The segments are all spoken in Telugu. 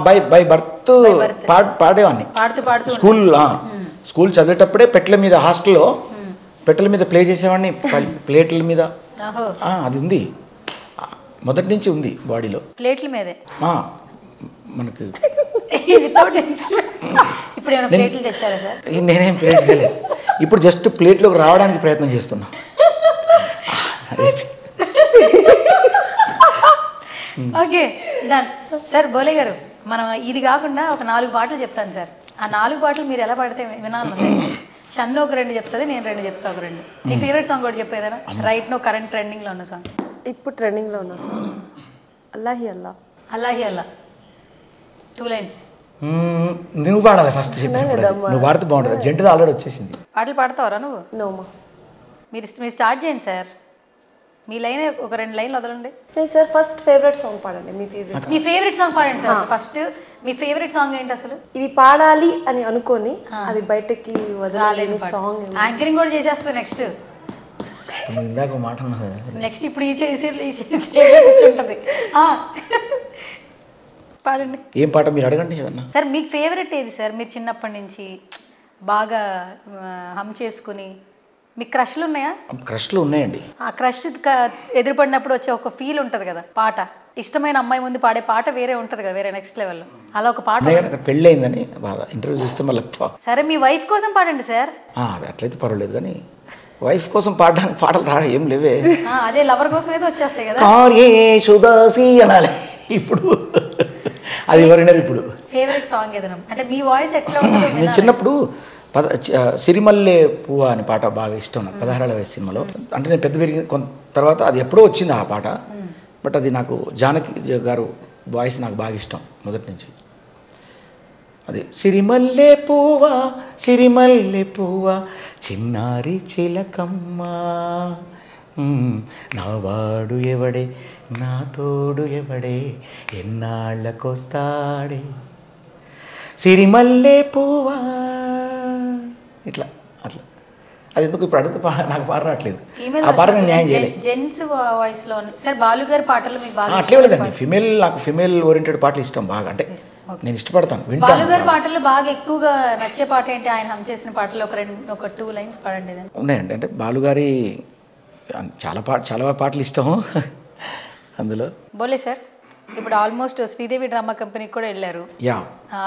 బై బై బర్త్ పాడేవాడిని స్కూల్ చదివేటప్పుడే పెట్టెల మీద హాస్టల్లో పెట్టెల మీద ప్లే చేసేవాడిని ప్లేట్ల మీద అది ఉంది మొదటి నుంచి ఉంది బాడీలో ప్లేట్ల మీదే మనకి నేనేం ప్లేట్ తెలియదు ఇప్పుడు జస్ట్ ప్లేట్లోకి రావడానికి ప్రయత్నం చేస్తున్నా ఓకే డన్ సార్ బోలే గారు మనం ఇది కాకుండా ఒక 4 పాటలు చెప్తాను సార్ ఆ 4 పాటలు మీరు ఎలా పాడితే వినాలి షన్ను ఒక 2 చెప్తుంది నేను 2 చెప్తా ఒక 2 నీ ఫేవరెట్ సాంగ్ కూడా చెప్పేదేనా రైట్ నో కరెంట్ ట్రెండింగ్లో ఉన్న సాంగ్ ఇప్పుడు ట్రెండింగ్లో ఉన్న సాంగ్ అల్లాహి అల్లా అల్లాహి అల్లా 2 లైన్స్ నువ్వు పాడాలి ఫస్ట్ నువ్వు పాడితే బాగుంటుంది జంటది ఆల్రెడీ వచ్చేసింది పాటలు పాడతావరా నువ్వు నోమా మీరు స్టార్ట్ చేయండి సార్ మీ లైన్ ఒక 2 లైన్లు వదలండి సార్ ఫస్ట్ ఫేవరెట్ సాంగ్ పాడండి మీ ఫేవరెట్ సాంగ్ పాడండి సార్ ఫస్ట్ మీ ఫేవరెట్ సాంగ్ ఏంటి అసలు ఇది పాడాలి అని అనుకొని అది బయటకి వదలాలని సాంగ్ యాంకరింగ్ కూడా చేసేస్తా నెక్స్ట్ ఇందాక మాట నెక్స్ట్ ఇప్పుడు ఈ చేసి ఉంటుంది పాడండి ఏం పాట మీరు అడగండి ఏదన్నా సార్ మీకు ఫేవరెట్ ఏది సార్ మీరు చిన్నప్పటి నుంచి బాగా హమ్ చేసుకుని మీకు క్రష్లు ఉన్నాయా క్రష్లు ఉన్నాయండి ఆ క్రష్ ఎదురుపడినప్పుడు వచ్చే ఒక ఫీల్ ఉంటుంది కదా పాట ఇష్టమైన అమ్మాయి ముందు పాడే పాట వేరే ఉంటుంది కదా వేరే నెక్స్ట్ లెవెల్లో అలా ఒక పాట పెళ్ళి అయిందని బాధ ఇంటర్వ్యూ చేస్తే మళ్ళీ సరే మీ వైఫ్ కోసం పాడండి సార్ అది అట్లయితే పర్వాలేదు కానీ వైఫ్ కోసం పాడడానికి పాటలు రావడం ఏం లేవే అదే లవర్ కోసం అయితే వచ్చేస్తాయి కదా అనాలి ఇప్పుడు అది ఎవరైనారు ఇప్పుడు ఫేవరెట్ సాంగ్ ఏదైనా అంటే మీ వాయిస్ ఎట్లా ఉంటుందో నేను చిన్నప్పుడు సిరిమల్లె పువ్వు అనే పాట బాగా ఇష్టం నాకు 16 వయసు సినిమాలో అంటే నేను పెద్ద పెరిగిన కొంత తర్వాత అది ఎప్పుడో వచ్చింది ఆ పాట బట్ అది నాకు జానకి గారు వాయిస్ నాకు బాగా ఇష్టం మొదటి నుంచి అది సిరిమల్లె పువ్వా చిన్నారి చిలకమ్మ నావాడు ఎవడే నా తోడు ఎవడే ఎన్నాళ్ళకొస్తాడే సిరిమల్లె పువ్వా ఇట్లా అట్లా అది ఎందుకు ఇప్పుడు అడిగితే నాకు పాట రావట్లేదు ఆ పాట నేను న్యాయం చేయలేదు జెంట్స్ వాయిస్ లో సార్ బాలుగారి పాటలు మీకు బాగా అట్లే లేదండి నాకు ఫిమేల్ ఓరియంటెడ్ పాటలు ఇష్టం బాగా అంటే నేను ఇష్టపడతాను వింటాను బాలుగారి పాటలు బాగా ఎక్కువగా నచ్చే పాట ఏంటి ఆయన హమ్ చేసిన పాటలు ఒక 2 లైన్స్ పాడండి ఉన్నాయండి అంటే బాలుగారి చాలా పాటలు ఇష్టం అందులో బోలే సార్ ఇప్పుడు ఆల్మోస్ట్ శ్రీదేవి డ్రామా కంపెనీకి కూడా వెళ్ళారు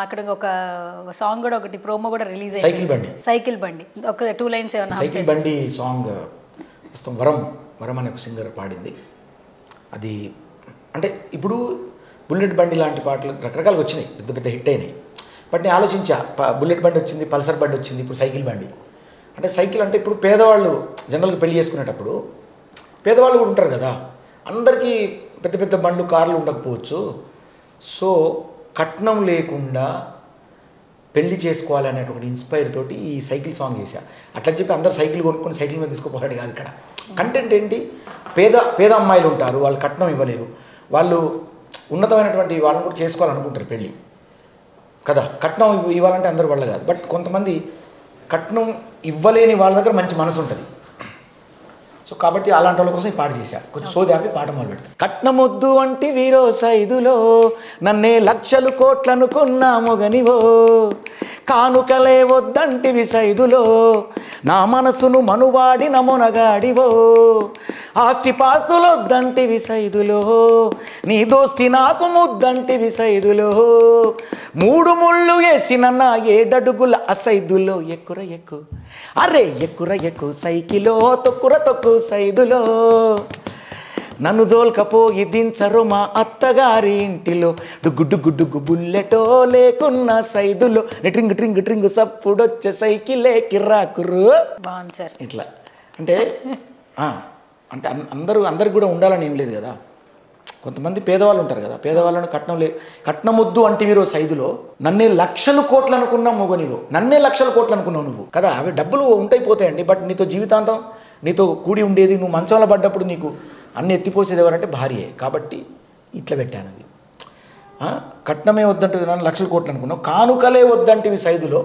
అక్కడ ఒక సాంగ్ కూడా ఒకటి ప్రోమో కూడా రిలీజ్ అయింది సైకిల్ బండి ఒక 2 లైన్స్ ఏమన్నా సైకిల్ బండి సాంగ్ వరం అనే ఒక సింగర్ పాడింది అది అంటే ఇప్పుడు బుల్లెట్ బండి లాంటి పాటలు రకరకాలుగా వచ్చినాయి పెద్ద పెద్ద హిట్ అయినాయి బట్ నేను ఆలోచించా బుల్లెట్ బండి వచ్చింది పల్సర్ బండి వచ్చింది ఇప్పుడు సైకిల్ బండి అంటే సైకిల్ అంటే ఇప్పుడు పేదవాళ్ళు జనరల్గా పెళ్లి చేసుకునేటప్పుడు పేదవాళ్ళు కూడా ఉంటారు కదా అందరికీ పెద్ద పెద్ద బండ్లు కార్లు ఉండకపోవచ్చు సో కట్నం లేకుండా పెళ్లి చేసుకోవాలి అనేటువంటి ఇన్స్పైర్ తోటి ఈ సైకిల్ సాంగ్ చేశా అట్లా చెప్పి అందరు సైకిల్ కొనుక్కొని సైకిల్ మీద తీసుకోపోవాడు కాదు ఇక్కడ కంటెంట్ ఏంటి పేద అమ్మాయిలు ఉంటారు వాళ్ళు కట్నం ఇవ్వలేరు వాళ్ళు ఉన్నతమైనటువంటి వాళ్ళని కూడా చేసుకోవాలనుకుంటారు పెళ్ళి కదా కట్నం ఇవ్వాలంటే అందరు వాళ్ళ కాదు బట్ కొంతమంది కట్నం ఇవ్వలేని వాళ్ళ దగ్గర మంచి మనసు ఉంటుంది సో కాబట్టి అలాంటి వాళ్ళ కోసం ఈ పాట చేశా కొంచెం సోది ఆపి పాట మొదలు పెడతాను కట్నమొద్దు వంటి వీరో సైదులో నన్నే లక్షలు కోట్లను కొన్నా మొగనివో కానుకలే వద్దంటివి సైదులో నా మనసును మనువాడిన మొనగాడివో ఆస్తిపాస్తులొద్దంటివి సైదులో నీ దోస్తి నాకు ముద్దంటివి సైదులో 3 ముళ్ళు వేసిన నా 7 అడుగుల అసైదులో ఎక్కు అరే ఎక్కు సైకిలో తొక్కు సైదులో నన్ను దోల్కపోయి దించరు మా అత్తగారి ఇంటిలో డుగ్గు బుల్లెటో లేకున్న సైదులో ట్రింగ్ సప్పుడొచ్చే సైకిలే కిర్రాకురు ఇట్లా అంటే అంటే అందరికి కూడా ఉండాలని ఏం లేదు కదా కొంతమంది పేదవాళ్ళు ఉంటారు కదా పేదవాళ్ళను కట్నమొద్దు అంటే వీరో సైదులో నన్నే లక్షలు కోట్లు అనుకున్నా మొగనివో నన్నే లక్షల కోట్లు అనుకున్నావు నువ్వు కదా అవి డబ్బులు ఉంటాయి పోతాయండి బట్ నీతో జీవితాంతం నీతో కూడి ఉండేది నువ్వు మంచంలో పడ్డప్పుడు నీకు అన్ని ఎత్తిపోసేది ఎవరంటే భార్యే కాబట్టి ఇట్లా పెట్టాను అది కట్నమే వద్దంటే నన్ను లక్షల కోట్లు అనుకున్నావు కానుకలే వద్దంటివి సైదులో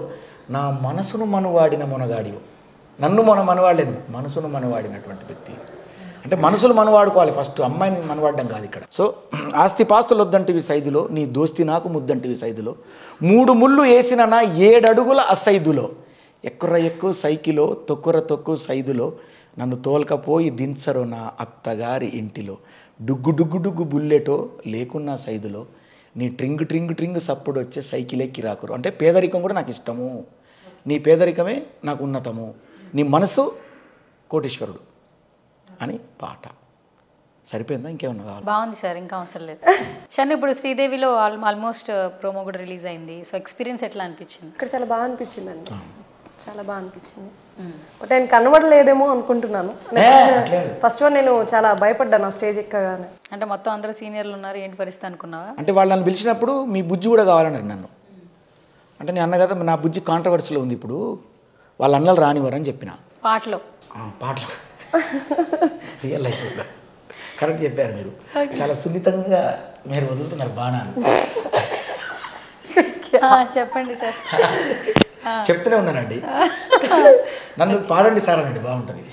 నా మనసును మనువాడిన మొనగాడివో నన్ను మనవాడలేను మనసును మనవాడినటువంటి వ్యక్తి అంటే మనసులు మనవాడుకోవాలి ఫస్ట్, అమ్మాయిని మనవాడడం కాదు ఇక్కడ. సో ఆస్తి పాస్తులు వద్దంటివి సైదులో, నీ దోస్తి నాకు ముద్దంటివి సైదులో, 3 ముళ్ళు వేసిన నా 7 అడుగుల అసైదులో, ఎక్కుర ఎక్కువ సైకిలో తొక్కుర తొక్కు సైదులో, నన్ను తోల్కపోయి దించరు నా అత్తగారి ఇంటిలో, డుగ్గు డుగ్గు డుగ్గు బుల్లెటో లేకున్నా సైదులో, నీ ట్రింగ్ ట్రింగ్ ట్రింగ్ సప్పుడు వచ్చే సైకిలే కిరాకురు. అంటే పేదరికం కూడా నాకు ఇష్టము, నీ పేదరికమే నాకు ఉన్నతము, నీ మనసు కోటీశ్వరుడు అని పాట. సరిపోయిందా? ఇంకేమన్నా కావాలి? బాగుంది సార్, ఇంకా అవసరం లేదు. షన్ను, ఇప్పుడు శ్రీదేవిలో ఆల్మోస్ట్ ప్రోమో కూడా రిలీజ్ అయింది. సో ఎక్స్పీరియన్స్ ఎట్లా అనిపించింది? ఇక్కడ చాలా బాగా అనిపించిందండి, చాలా బాగా అనిపించింది. బట్ నేను కనబడలేదేమో అనుకుంటున్నాను. ఫస్ట్ వన్ నేను చాలా భయపడ్డాను ఆ స్టేజ్ ఎక్కగానే. అంటే మొత్తం అందరూ సీనియర్లు ఉన్నారు, ఏంటి పరిస్థితి అనుకున్నావా? అంటే వాళ్ళు నన్ను పిలిచినప్పుడు మీ బుజ్జి కూడా కావాలన్నారు నన్ను. అంటే నేను అన్న కదా నా బుజ్జి కాంట్రవర్సీలో ఉంది, ఇప్పుడు వాళ్ళ అన్నలు రానివ్వరని చెప్పిన. పాటలో పాటలు రియల్ లైఫ్లో కరెక్ట్ చెప్పారు మీరు. చాలా సున్నితంగా మీరు వదులుతున్నారు బాణాలు. చెప్పండి సార్. చెప్తూనే ఉన్నానండి, నన్ను పాడండి సార్ అనండి, బాగుంటుంది.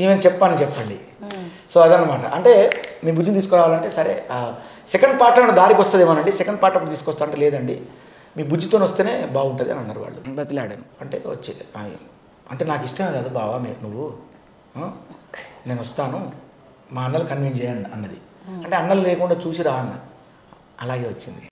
ఈమె చెప్పండి. సో అదనమాట. అంటే మీ బుజ్జిని తీసుకురావాలంటే సరే సెకండ్ పార్ట్ ఏమైనా దారికి వస్తుందేమోనండి, సెకండ్ పార్ట్ అప్పుడు తీసుకొస్తా అంటే లేదండి మీ బుజ్జితో వస్తేనే బాగుంటుంది అని అన్నారు వాళ్ళు. బతిలాడాను. అంటే వచ్చేది అంటే నాకు ఇష్టమే కదా బావా నువ్వు, నేను వస్తాను, మా అన్నలు కన్విన్స్ చేయండి అన్నది. అంటే అన్నలు లేకుండా చూసి రా అన్న, అలాగే వచ్చింది.